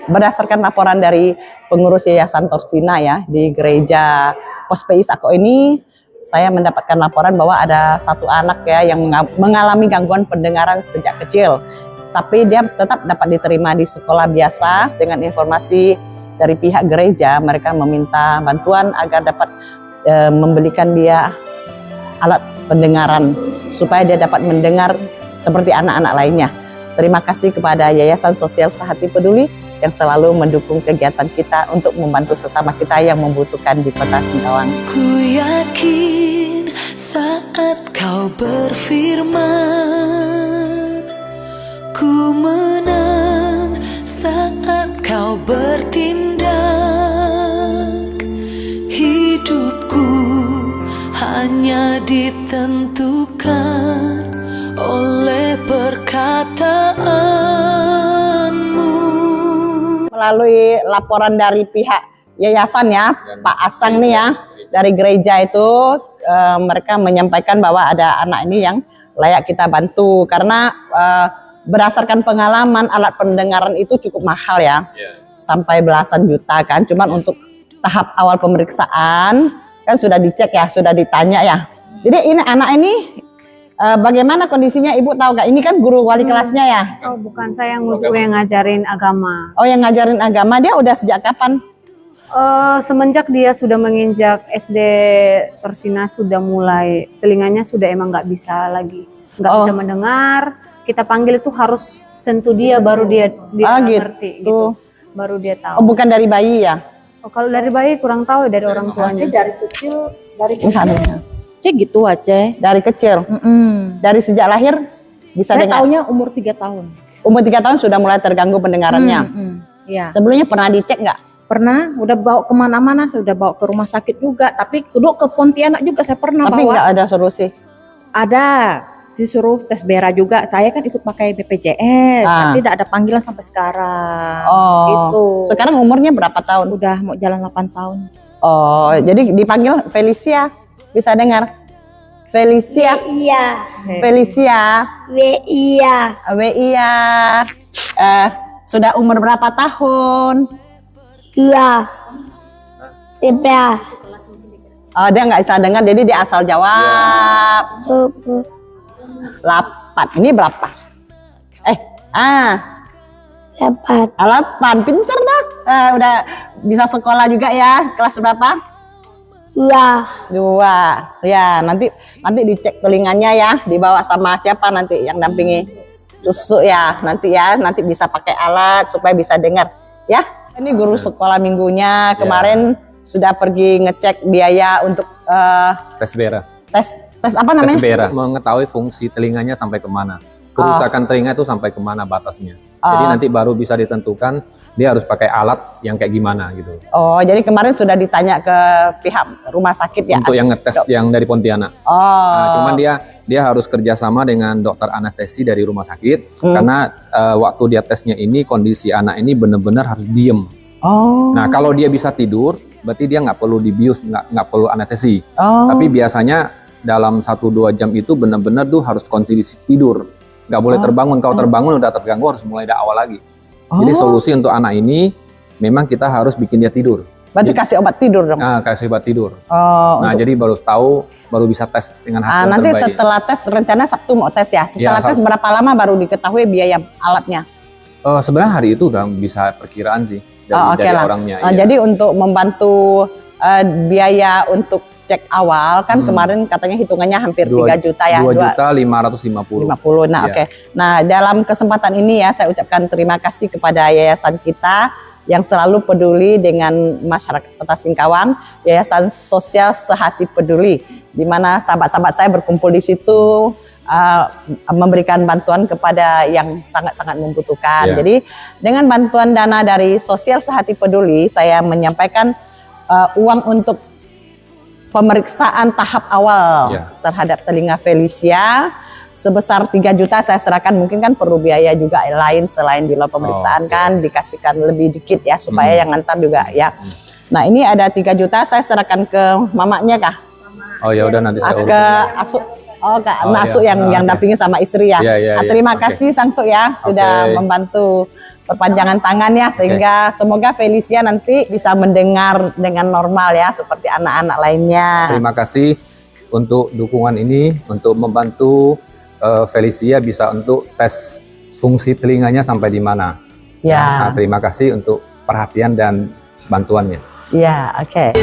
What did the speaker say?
berdasarkan laporan dari pengurus Yayasan Torsina ya di gereja Pospei Sako ini, saya mendapatkan laporan bahwa ada satu anak ya yang mengalami gangguan pendengaran sejak kecil. Tapi dia tetap dapat diterima di sekolah biasa. Dengan informasi dari pihak gereja, mereka meminta bantuan agar dapat membelikan dia alat pendengaran supaya dia dapat mendengar seperti anak-anak lainnya. Terima kasih kepada Yayasan Sosial Sehati Peduli yang selalu mendukung kegiatan kita untuk membantu sesama kita yang membutuhkan di Kota Singkawang. Ku yakin saat kau berfirman, ku menang saat kau bertindak. Hidupku hanya ditentukan oleh perkataanmu. Melalui laporan dari pihak yayasan ya, Pak Asang nih ya, dari gereja itu mereka menyampaikan bahwa ada anak ini yang layak kita bantu karena berdasarkan pengalaman alat pendengaran itu cukup mahal ya, sampai belasan juta kan. Cuman untuk tahap awal pemeriksaan kan sudah dicek ya, sudah ditanya ya. Jadi ini anak ini bagaimana kondisinya, Ibu tahu gak? Ini kan guru wali kelasnya ya? Oh bukan, saya guru yang ngajarin agama. Oh yang ngajarin agama, dia udah sejak kapan? Semenjak dia sudah menginjak SD Torsina sudah mulai telinganya sudah emang nggak bisa lagi, nggak bisa mendengar. Kita panggil itu harus sentuh dia baru dia ngerti gitu, baru dia tahu. Oh bukan dari bayi ya? Oh, kalau dari bayi kurang tahu, dari orang tuanya. Dari kecil Cek gitu aja. Dari kecil? Dari sejak lahir bisa dengar? Saya taunya umur 3 tahun. Umur 3 tahun sudah mulai terganggu pendengarannya? Iya. Sebelumnya pernah dicek nggak? Pernah, udah bawa kemana-mana, sudah bawa ke rumah sakit juga. Tapi duduk ke Pontianak juga saya pernah Tapi bawa. nggak ada solusi? Ada, disuruh tes BERA juga. Saya kan ikut pakai BPJS, tapi tidak ada panggilan sampai sekarang. Oh, gitu. Sekarang umurnya berapa tahun? Udah mau jalan 8 tahun. Oh, jadi dipanggil Felicia, bisa dengar? Felicia. Iya. Felicia. Iya. Iya. Sudah umur berapa tahun? Iya. Tiga. Oh, dia nggak bisa dengar, jadi dia asal jawab. 8. Ini berapa? 8. Pintar dah. Udah bisa sekolah juga ya. Kelas berapa? 2. Ya, nanti dicek telinganya ya. Dibawa sama siapa nanti yang dampingi? Susu ya. Nanti bisa pakai alat supaya bisa dengar ya. Ini guru sekolah minggunya kemarin sudah pergi ngecek biaya untuk tes BERA. Tes apa namanya? Tes BERA, mengetahui fungsi telinganya sampai kemana. Kerusakan telinga itu sampai kemana batasnya. Jadi nanti baru bisa ditentukan dia harus pakai alat yang kayak gimana gitu. Oh, jadi kemarin sudah ditanya ke pihak rumah sakit ya? Untuk yang ngetes yang dari Pontianak. Nah, cuman dia harus kerjasama dengan dokter anestesi dari rumah sakit karena waktu dia tesnya ini kondisi anak ini benar-benar harus diem. Nah, kalau dia bisa tidur, berarti dia nggak perlu dibius, nggak perlu anestesi. Tapi biasanya dalam 1-2 jam itu benar-benar tuh harus kondisi tidur. Nggak boleh terbangun. Kalau terbangun udah terganggu, harus mulai dari awal lagi. Jadi solusi untuk anak ini memang kita harus bikin dia tidur. Berarti kasih obat tidur dong? Nah, kasih obat tidur. Nah, jadi baru bisa tes dengan hasil nanti terbaik. setelah tes, rencana Sabtu mau tes ya? Setelah tes berapa lama baru diketahui biaya alatnya? Sebenarnya hari itu udah bisa perkiraan sih dari orangnya. Jadi untuk membantu biaya untuk cek awal kan kemarin katanya hitungannya hampir 3 juta ya. 2.550.000. Nah, oke. Nah, dalam kesempatan ini ya saya ucapkan terima kasih kepada yayasan kita yang selalu peduli dengan masyarakat Kota Singkawang, Yayasan Sosial Sehati Peduli, di mana sahabat-sahabat saya berkumpul di situ memberikan bantuan kepada yang sangat-sangat membutuhkan. Jadi dengan bantuan dana dari Sosial Sehati Peduli, saya menyampaikan uang untuk pemeriksaan tahap awal terhadap telinga Felicia sebesar 3 juta saya serahkan. Mungkin kan perlu biaya juga lain selain di luar pemeriksaan kan, dikasihkan lebih dikit ya supaya yang ngantar juga ya. Nah, ini ada 3 juta saya serahkan ke mamanya kah? Oh ya udah, nanti saya urus. Ke Asu. Asu yang dampingi sama istri ya. Terima kasih Sang Su ya sudah membantu perpanjangan tangan ya, sehingga semoga Felicia nanti bisa mendengar dengan normal ya seperti anak-anak lainnya. Terima kasih untuk dukungan ini untuk membantu Felicia bisa untuk tes fungsi telinganya sampai di mana. Ya. Nah, terima kasih untuk perhatian dan bantuannya. Ya, oke.